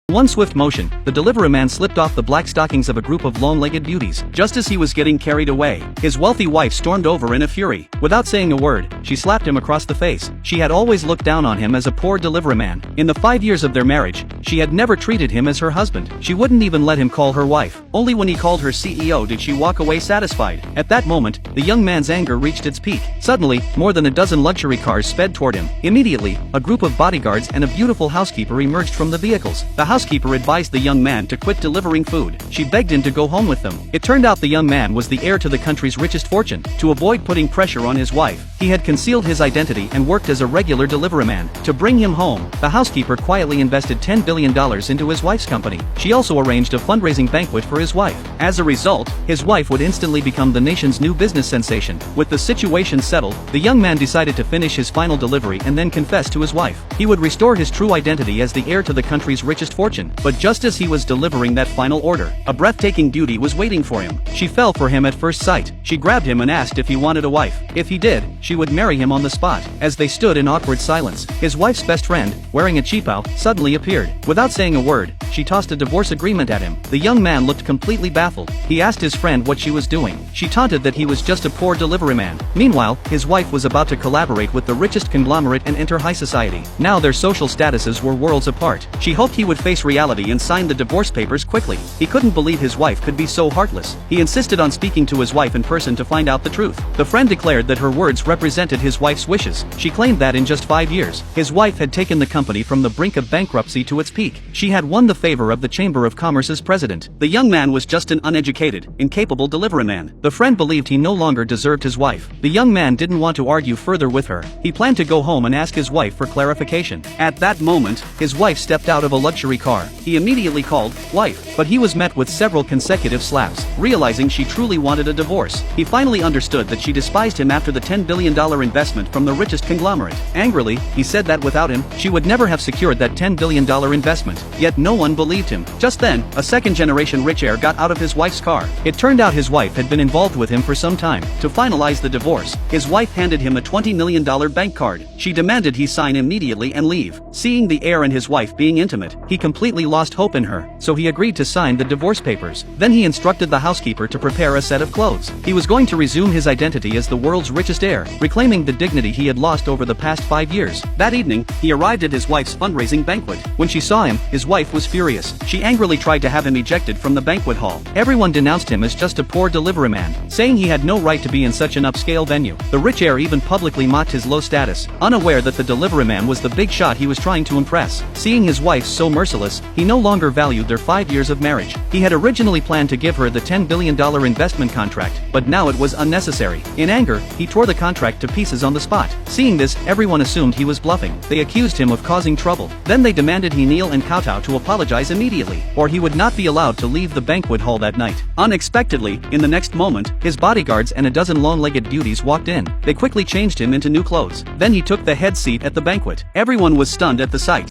One swift motion, the delivery man slipped off the black stockings of a group of lone-legged beauties. Just as he was getting carried away, his wealthy wife stormed over in a fury. Without saying a word, she slapped him across the face. She had always looked down on him as a poor delivery man. In the 5 years of their marriage, she had never treated him as her husband. She wouldn't even let him call her wife. Only when he called her CEO did she walk away satisfied. At that moment, the young man's anger reached its peak. Suddenly, more than a dozen luxury cars sped toward him. Immediately, a group of bodyguards and a beautiful housekeeper emerged from the vehicles. The housekeeper advised the young man to quit delivering food. She begged him to go home with them. It turned out the young man was the heir to the country's richest fortune. To avoid putting pressure on his wife, he had concealed his identity and worked as a regular delivery man. To bring him home, the housekeeper quietly invested $10 billion into his wife's company. She also arranged a fundraising banquet for his wife. As a result, his wife would instantly become the nation's new business sensation. With the situation settled, the young man decided to finish his final delivery and then confess to his wife. He would restore his true identity as the heir to the country's richest fortune. But just as he was delivering that final order, a breathtaking beauty was waiting for him. She fell for him at first sight. She grabbed him and asked if he wanted a wife. If he did, she would marry him on the spot. As they stood in awkward silence, his wife's best friend, wearing a cheapao, suddenly appeared. Without saying a word, she tossed a divorce agreement at him. The young man looked completely baffled. He asked his friend what she was doing. She taunted that he was just a poor delivery man. Meanwhile, his wife was about to collaborate with the richest conglomerate and enter high society. Now their social statuses were worlds apart. She hoped he would face reality and sign the divorce papers quickly. He couldn't believe his wife could be so heartless. He insisted on speaking to his wife in person to find out the truth. The friend declared that her words represented his wife's wishes. She claimed that in just 5 years, his wife had taken the company from the brink of bankruptcy to its peak. She had won the favor of the Chamber of Commerce's president. The young man was just an uneducated, incapable delivery man. The friend believed he no longer deserved his wife. The young man didn't want to argue further with her. He planned to go home and ask his wife for clarification. At that moment, his wife stepped out of a luxury car. He immediately called, "Wife," but he was met with several consecutive slaps. Realizing she truly wanted a divorce, he finally understood that she despised him after the $10 billion investment from the richest conglomerate. Angrily, he said that without him, she would never have secured that $10 billion investment. Yet no one believed him. Just then, a second-generation rich heir got out of his wife's car. It turned out his wife had been involved with him for some time. To finalize the divorce, his wife handed him a $20 million bank card. She demanded he sign immediately and leave. Seeing the heir and his wife being intimate, he completely lost hope in her, so he agreed to sign the divorce papers. Then he instructed the housekeeper to prepare a set of clothes. He was going to resume his identity as the world's richest heir, reclaiming the dignity he had lost over the past 5 years. That evening, he arrived at his wife's fundraising banquet. When she saw him, his wife was furious. She angrily tried to have him ejected from the banquet hall. Everyone denounced him as just a poor delivery man, saying he had no right to be in such an upscale venue. The rich heir even publicly mocked his low status, unaware that the delivery man was the big shot he was trying to impress. Seeing his wife so merciless, he no longer valued their 5 years of marriage. He had originally planned to give her the $10 billion investment contract, but now it was unnecessary. In anger, he tore the contract to pieces on the spot. Seeing this, everyone assumed he was bluffing. They accused him of causing trouble. Then they demanded he kneel and kowtow to apologize immediately, or he would not be allowed to leave the banquet hall that night. Unexpectedly, in the next moment, his bodyguards and a dozen long-legged beauties walked in. They quickly changed him into new clothes. Then he took the head seat at the banquet. Everyone was stunned at the sight.